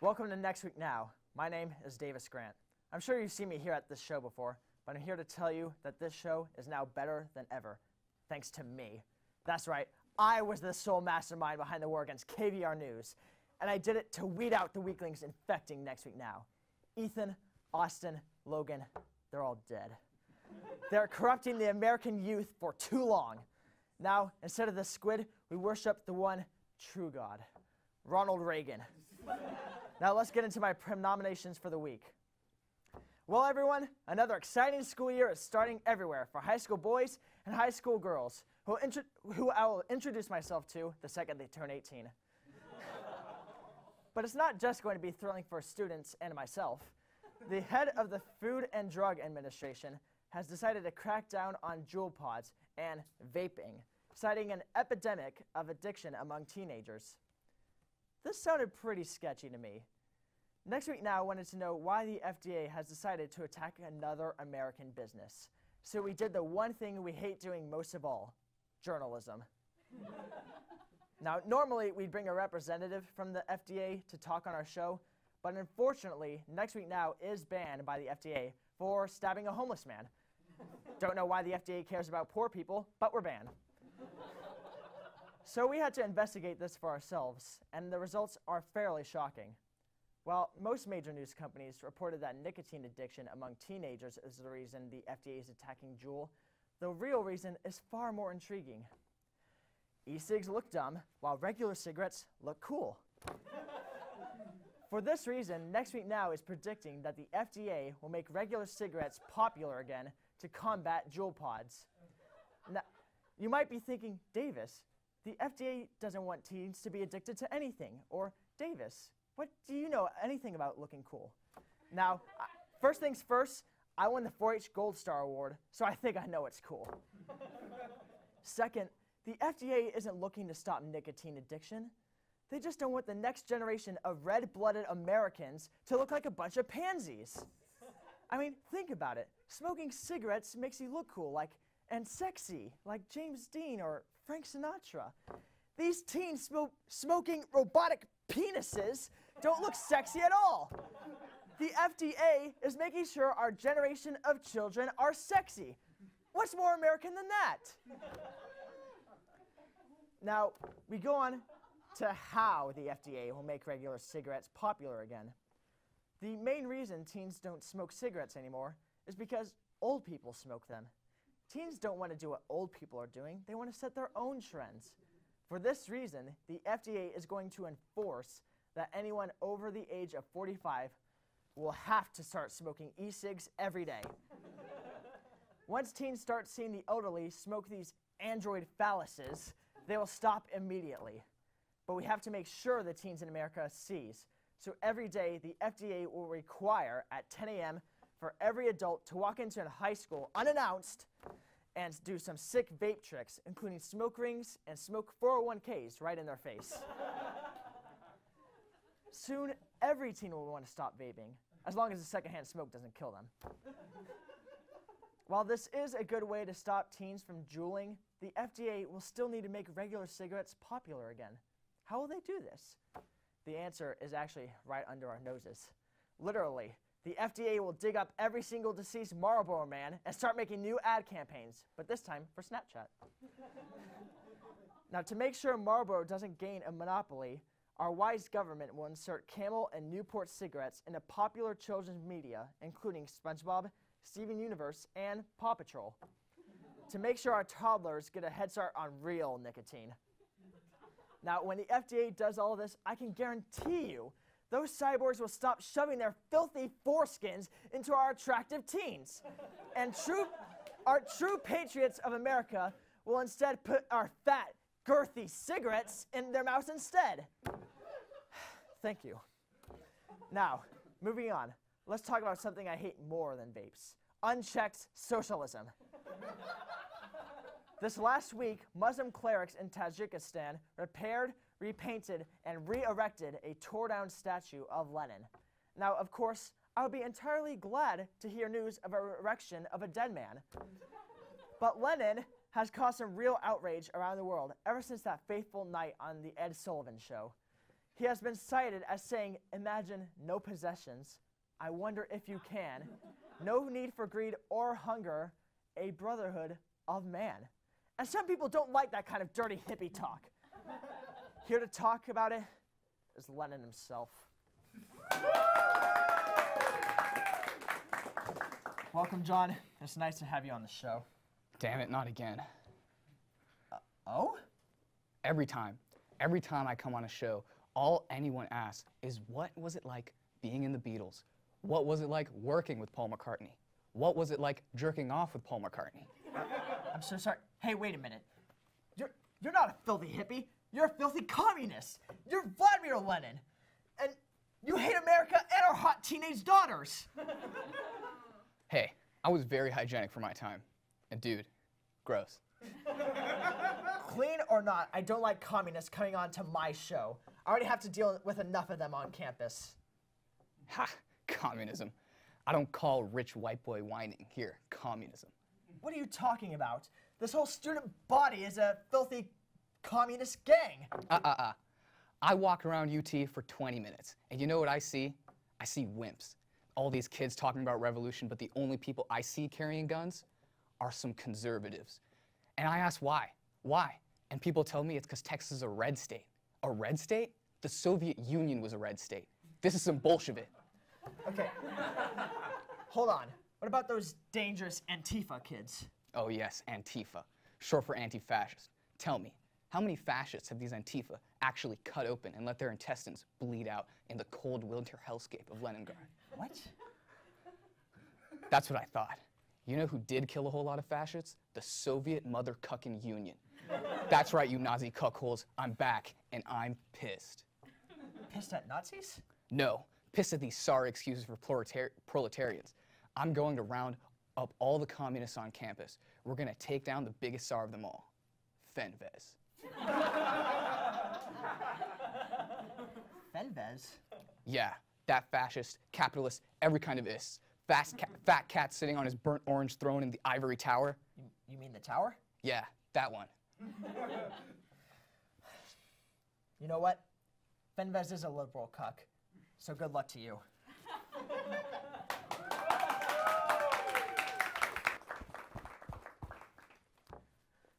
Welcome to Next Week Now. My name is Davis Grant. I'm sure you've seen me here at this show before, but I'm here to tell you that this show is now better than ever, thanks to me. That's right, I was the sole mastermind behind the war against KVR News, and I did it to weed out the weaklings infecting Next Week Now. Ethan, Austin, Logan, they're all dead. They're corrupting the American youth for too long. Now, instead of the squid, we worship the one true God, Ronald Reagan. Now let's get into my nominations for the week. Well, everyone, another exciting school year is starting everywhere for high school boys and high school girls, who I will introduce myself to the second they turn 18. But it's not just going to be thrilling for students and myself. The head of the Food and Drug Administration has decided to crack down on Juul pods and vaping, citing an epidemic of addiction among teenagers. This sounded pretty sketchy to me. Next Week Now wanted to know why the FDA has decided to attack another American business. So we did the one thing we hate doing most of all, journalism. Now, normally we'd bring a representative from the FDA to talk on our show, but unfortunately, Next Week Now is banned by the FDA for stabbing a homeless man. Don't know why the FDA cares about poor people, but we're banned. So we had to investigate this for ourselves, and the results are fairly shocking. Well, most major news companies reported that nicotine addiction among teenagers is the reason the FDA is attacking Juul. The real reason is far more intriguing. E-cigs look dumb, while regular cigarettes look cool. For this reason, Next Week Now is predicting that the FDA will make regular cigarettes popular again to combat Juul pods. Now, you might be thinking, Davis, the FDA doesn't want teens to be addicted to anything. Or, Davis, what do you know anything about looking cool? Now, first things first, I won the 4-H Gold Star Award, so I think I know it's cool. Second, the FDA isn't looking to stop nicotine addiction. They just don't want the next generation of red-blooded Americans to look like a bunch of pansies. I mean, think about it. Smoking cigarettes makes you look cool, and sexy, like James Dean or Frank Sinatra. These teens smoking robotic penises don't look sexy at all. The FDA is making sure our generation of children are sexy. What's more American than that? Now, we go on to how the FDA will make regular cigarettes popular again. The main reason teens don't smoke cigarettes anymore is because old people smoke them. Teens don't want to do what old people are doing. They want to set their own trends. For this reason, the FDA is going to enforce that anyone over the age of 45 will have to start smoking e-cigs every day. Once teens start seeing the elderly smoke these android phalluses, they will stop immediately. But we have to make sure the teens in America sees. So every day, the FDA will require at 10 a.m. for every adult to walk into a high school unannounced and do some sick vape tricks, including smoke rings and smoke 401ks right in their face. Soon, every teen will want to stop vaping, as long as the secondhand smoke doesn't kill them. While this is a good way to stop teens from juuling, the FDA will still need to make regular cigarettes popular again. How will they do this? The answer is actually right under our noses. Literally, the FDA will dig up every single deceased Marlboro man and start making new ad campaigns, but this time for Snapchat. Now, to make sure Marlboro doesn't gain a monopoly, our wise government will insert Camel and Newport cigarettes into popular children's media, including SpongeBob, Steven Universe, and Paw Patrol, to make sure our toddlers get a head start on real nicotine. Now, when the FDA does all of this, I can guarantee you those cyborgs will stop shoving their filthy foreskins into our attractive teens. And our true patriots of America will instead put our fat, girthy cigarettes in their mouths instead. Thank you. Now, moving on, let's talk about something I hate more than vapes: unchecked socialism. This last week, Muslim clerics in Tajikistan repaired, repainted, and re-erected a tore-down statue of Lenin. Now, of course, I would be entirely glad to hear news of an erection of a dead man. But Lenin has caused some real outrage around the world ever since that fateful night on the Ed Sullivan Show. He has been cited as saying, imagine no possessions, I wonder if you can, no need for greed or hunger, a brotherhood of man. And some people don't like that kind of dirty hippie talk. Here to talk about it is Lenin himself. Welcome, John. It's nice to have you on the show. Damn it, not again. Oh? Every time I come on a show, all anyone asks is, what was it like being in the Beatles? What was it like working with Paul McCartney? What was it like jerking off with Paul McCartney? I'm so sorry. Hey, wait a minute. You're not a filthy hippie. You're a filthy communist. You're Vladimir Lenin. And you hate America and our hot teenage daughters. Hey, I was very hygienic for my time. And dude, gross. Clean or not, I don't like communists coming on to my show. I already have to deal with enough of them on campus. Ha, communism. I don't call rich white boy whining here communism. What are you talking about? This whole student body is a filthy communist gang. I walked around UT for 20 minutes, and you know what I see? I see wimps. All these kids talking about revolution, but the only people I see carrying guns are some conservatives. And I ask why? Why? And people tell me it's because Texas is a red state. A red state? The Soviet Union was a red state. This is some Bolshevik. Okay. Hold on. What about those dangerous Antifa kids? Oh yes, Antifa, short for anti-fascist. Tell me, how many fascists have these Antifa actually cut open and let their intestines bleed out in the cold winter hellscape of Leningrad? What? That's what I thought. You know who did kill a whole lot of fascists? The Soviet mother-cucking Union. That's right, you Nazi cuckholes. I'm back, and I'm pissed. Pissed at Nazis? No, pissed at these sorry excuses for proletarians. I'm going to round up all the communists on campus. We're going to take down the biggest czar of them all, Fenves. Fenves? Yeah, that fascist, capitalist, every kind of ist. Fat cat sitting on his burnt orange throne in the ivory tower. You mean the tower? Yeah, that one. You know what? Fenves is a liberal cuck, so good luck to you.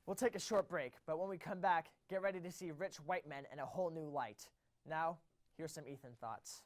We'll take a short break, but when we come back, get ready to see rich white men in a whole new light. Now, here's some Ethan thoughts.